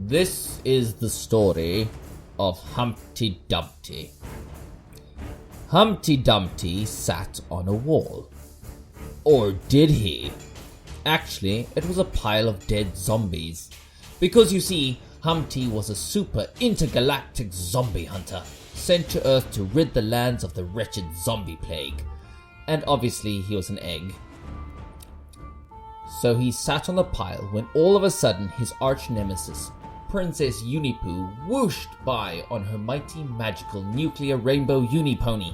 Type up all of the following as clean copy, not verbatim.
This is the story of Humpty Dumpty. Humpty Dumpty sat on a wall. Or did he? Actually, it was a pile of dead zombies. Because you see, Humpty was a super intergalactic zombie hunter, sent to Earth to rid the lands of the wretched zombie plague. And obviously he was an egg. So he sat on the pile when all of a sudden his arch nemesis, Princess Unipoo, whooshed by on her mighty magical nuclear rainbow unipony,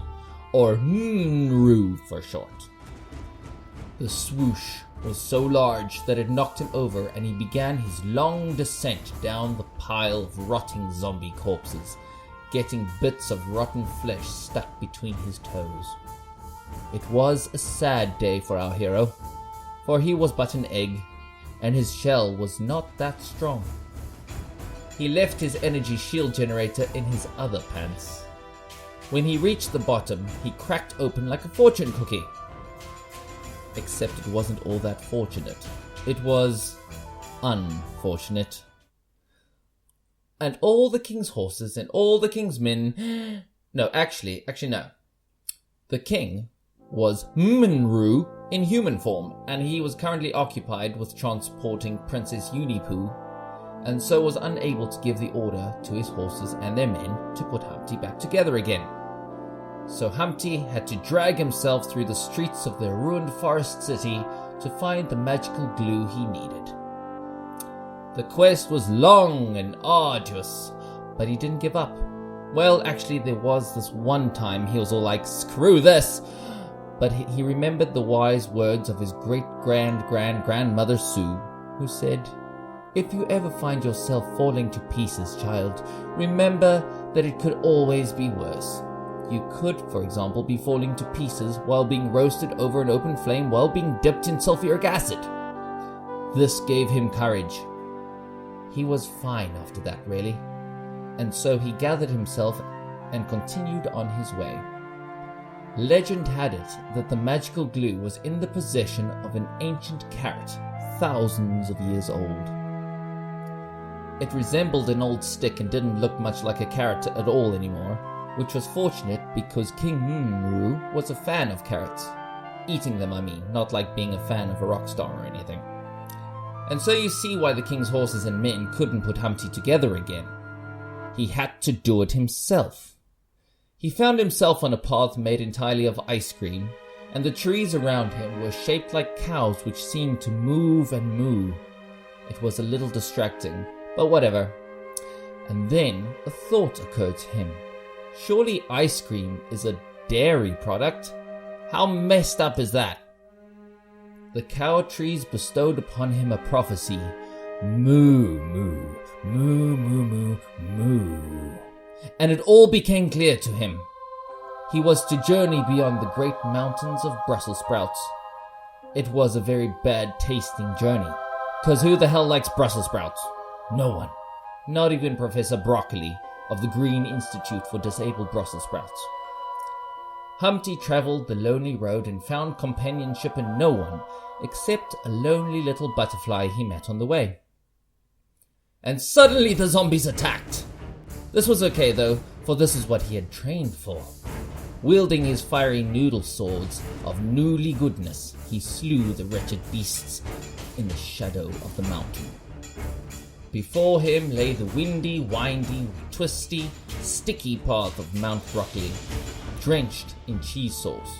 or Mnru for short. The swoosh was so large that it knocked him over, and he began his long descent down the pile of rotting zombie corpses, getting bits of rotten flesh stuck between his toes. It was a sad day for our hero, for he was but an egg, and his shell was not that strong. He left his energy shield generator in his other pants. When he reached the bottom, he cracked open like a fortune cookie. Except it wasn't all that fortunate. It was unfortunate. And all the king's horses and all the king's men... No, actually no. The king was Mnru in human form, and he was currently occupied with transporting Princess Unipoo, and so was unable to give the order to his horses and their men to put Humpty back together again. So Humpty had to drag himself through the streets of the ruined forest city to find the magical glue he needed. The quest was long and arduous, but he didn't give up. Well, actually, there was this one time he was all like, screw this! But he remembered the wise words of his great-grandmother Sue, who said, "If you ever find yourself falling to pieces, child, remember that it could always be worse. You could, for example, be falling to pieces while being roasted over an open flame while being dipped in sulfuric acid." This gave him courage. He was fine after that, really. And so he gathered himself and continued on his way. Legend had it that the magical glue was in the possession of an ancient carrot, thousands of years old. It resembled an old stick and didn't look much like a carrot at all anymore, which was fortunate because King Mnru was a fan of carrots. Eating them, I mean, not like being a fan of a rock star or anything. And so you see why the king's horses and men couldn't put Humpty together again. He had to do it himself. He found himself on a path made entirely of ice cream, and the trees around him were shaped like cows which seemed to move and moo. It was a little distracting, but whatever. And then a thought occurred to him. Surely ice cream is a dairy product? How messed up is that? The cow trees bestowed upon him a prophecy. Moo, moo, moo, moo, moo, moo. And it all became clear to him. He was to journey beyond the great mountains of Brussels sprouts. It was a very bad tasting journey, 'cause who the hell likes Brussels sprouts? No one. Not even Professor Broccoli of the Green Institute for Disabled Brussels Sprouts. Humpty travelled the lonely road and found companionship in no one except a lonely little butterfly he met on the way. And suddenly the zombies attacked. This was okay though, for this is what he had trained for. Wielding his fiery noodle swords of newly goodness, he slew the wretched beasts in the shadow of the mountain. Before him lay the windy, windy, twisty, sticky path of Mount Broccoli, drenched in cheese sauce.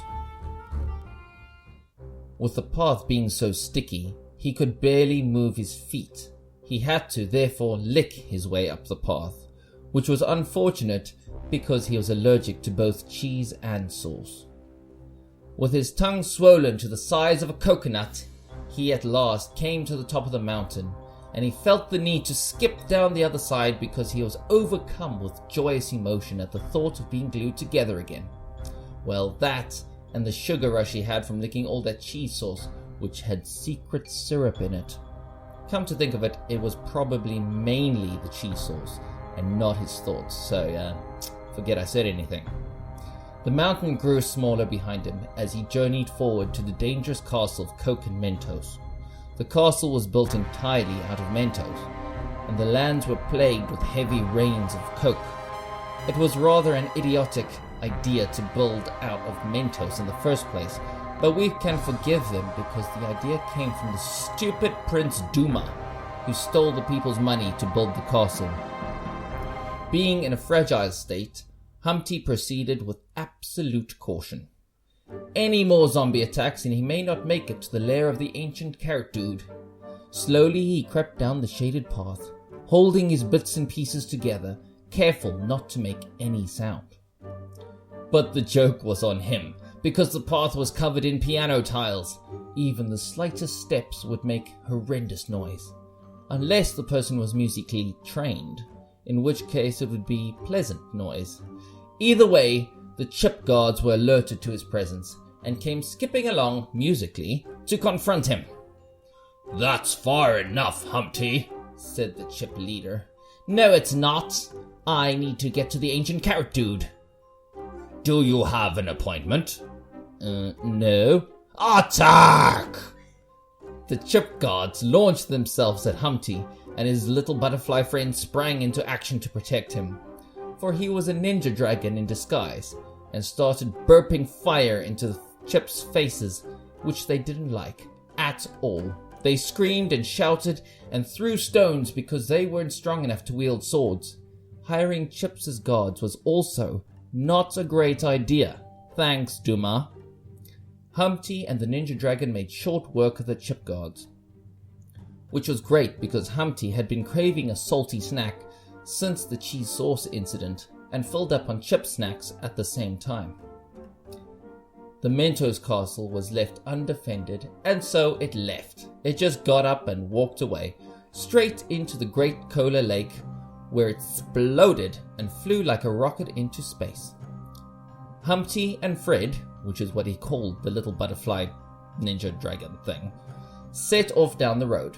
With the path being so sticky, he could barely move his feet. He had to, therefore, lick his way up the path, which was unfortunate because he was allergic to both cheese and sauce. With his tongue swollen to the size of a coconut, he at last came to the top of the mountain, and he felt the need to skip down the other side because he was overcome with joyous emotion at the thought of being glued together again. Well, that and the sugar rush he had from licking all that cheese sauce, which had secret syrup in it. Come to think of it, it was probably mainly the cheese sauce and not his thoughts, so forget I said anything. The mountain grew smaller behind him as he journeyed forward to the dangerous castle of Coke and Mentos. The castle was built entirely out of Mentos, and the lands were plagued with heavy rains of coke. It was rather an idiotic idea to build out of Mentos in the first place, but we can forgive them because the idea came from the stupid Prince Duma, who stole the people's money to build the castle. Being in a fragile state, Humpty proceeded with absolute caution. Any more zombie attacks and he may not make it to the lair of the ancient carrot dude. Slowly he crept down the shaded path, holding his bits and pieces together, careful not to make any sound. But the joke was on him, because the path was covered in piano tiles. Even the slightest steps would make horrendous noise, unless the person was musically trained, in which case it would be pleasant noise. Either way, the chip guards were alerted to his presence and came skipping along musically to confront him. "That's far enough, Humpty," said the chip leader. "No, it's not. I need to get to the ancient carrot dude." "Do you have an appointment?" No." "Attack!" The chip guards launched themselves at Humpty, and his little butterfly friend sprang into action to protect him. For he was a ninja dragon in disguise, and started burping fire into the chips' faces, which they didn't like at all. They screamed and shouted and threw stones because they weren't strong enough to wield swords. Hiring chips as guards was also not a great idea. Thanks, Duma. Humpty and the ninja dragon made short work of the chip guards, which was great because Humpty had been craving a salty snack since the cheese sauce incident and filled up on chip snacks at the same time. The Mentos castle was left undefended, and so it left. It just got up and walked away, straight into the great Cola Lake, where it exploded and flew like a rocket into space. Humpty and Fred, which is what he called the little butterfly ninja dragon thing, set off down the road.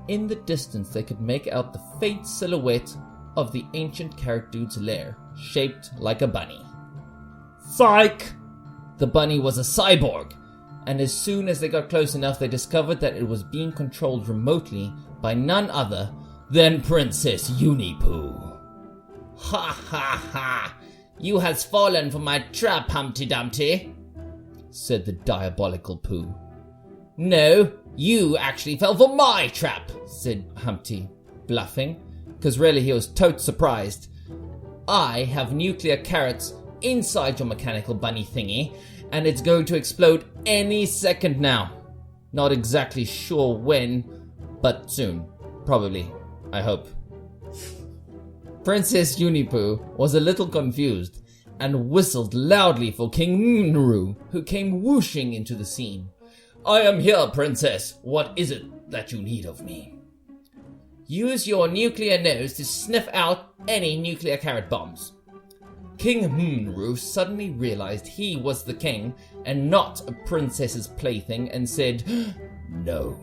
In the distance they could make out the faint silhouette of the ancient carrot dude's lair, shaped like a bunny. Psych! The bunny was a cyborg, and as soon as they got close enough they discovered that it was being controlled remotely by none other than Princess Unipoo. "Ha ha ha! You has fallen for my trap, Humpty Dumpty," said the diabolical Pooh. "No, you actually fell for my trap," said Humpty, bluffing, because really he was totes surprised. "I have nuclear carrots inside your mechanical bunny thingy, and it's going to explode any second now. Not exactly sure when, but soon. Probably. I hope." Princess Unipoo was a little confused and whistled loudly for King Moonroo, who came whooshing into the scene. "I am here, Princess. What is it that you need of me?" "Use your nuclear nose to sniff out any nuclear carrot bombs." King Moonroo suddenly realized he was the king and not a princess's plaything and said, "No."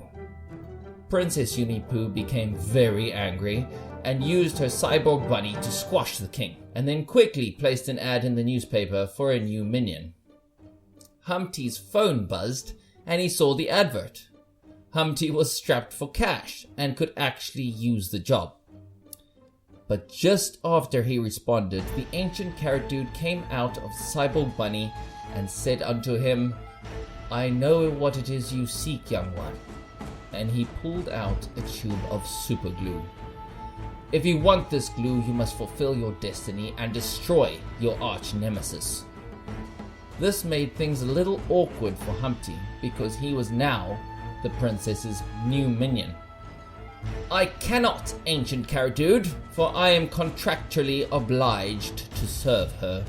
Princess Unipoo became very angry and used her cyborg bunny to squash the king, and then quickly placed an ad in the newspaper for a new minion. Humpty's phone buzzed and he saw the advert. Humpty was strapped for cash and could actually use the job. But just after he responded, the ancient carrot dude came out of the cyborg bunny and said unto him, "I know what it is you seek, young one." And he pulled out a tube of super glue. "If you want this glue, you must fulfill your destiny and destroy your arch nemesis." This made things a little awkward for Humpty because he was now the princess's new minion. "I cannot, ancient carrot dude, for I am contractually obliged to serve her."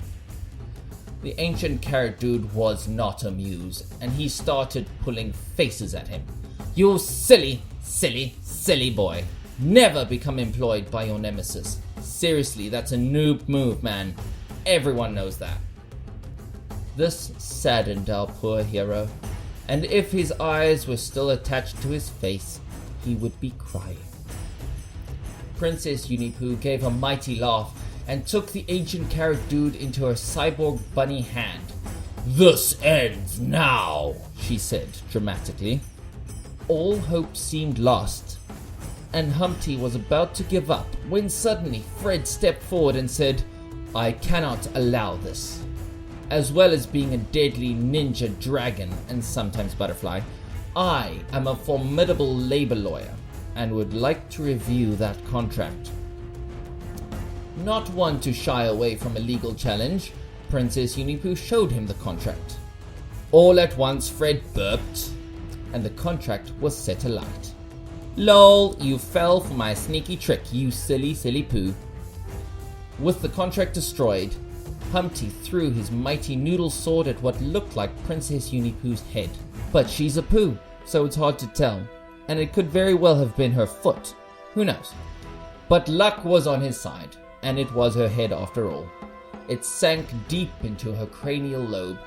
The ancient carrot dude was not amused, and he started pulling faces at him. "You silly, silly, silly boy. Never become employed by your nemesis. Seriously, that's a noob move, man. Everyone knows that." This saddened our poor hero, and if his eyes were still attached to his face, he would be crying. Princess Unipoo gave a mighty laugh and took the ancient carrot dude into her cyborg bunny hand. "This ends now," she said dramatically. All hope seemed lost, and Humpty was about to give up when suddenly Fred stepped forward and said, "I cannot allow this. As well as being a deadly ninja dragon and sometimes butterfly, I am a formidable labor lawyer and would like to review that contract." Not one to shy away from a legal challenge, Princess Unipoo showed him the contract. All at once Fred burped, and the contract was set alight. "Lol, you fell for my sneaky trick, you silly, silly poo." With the contract destroyed, Humpty threw his mighty noodle sword at what looked like Princess Unipoo's head. But she's a poo, so it's hard to tell, and it could very well have been her foot. Who knows? But luck was on his side, and it was her head after all. It sank deep into her cranial lobe,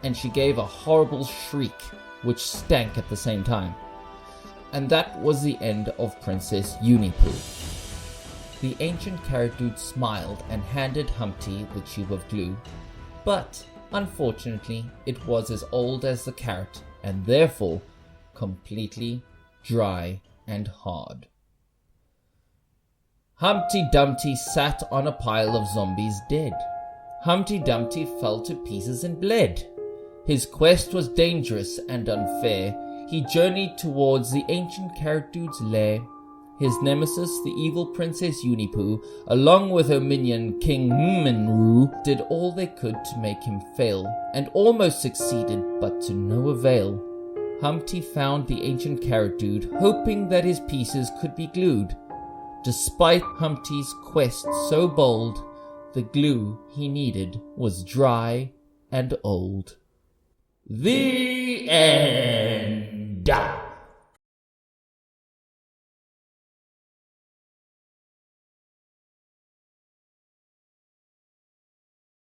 and she gave a horrible shriek, which stank at the same time. And that was the end of Princess Unipoo. The ancient carrot dude smiled and handed Humpty the tube of glue, but unfortunately it was as old as the carrot and therefore completely dry and hard. Humpty Dumpty sat on a pile of zombies dead. Humpty Dumpty fell to pieces and bled. His quest was dangerous and unfair. He journeyed towards the ancient carrot dude's lair. His nemesis, the evil Princess Unipoo, along with her minion King Mmenru, did all they could to make him fail, and almost succeeded, but to no avail. Humpty found the ancient carrot dude, hoping that his pieces could be glued. Despite Humpty's quest so bold, the glue he needed was dry and old. The end.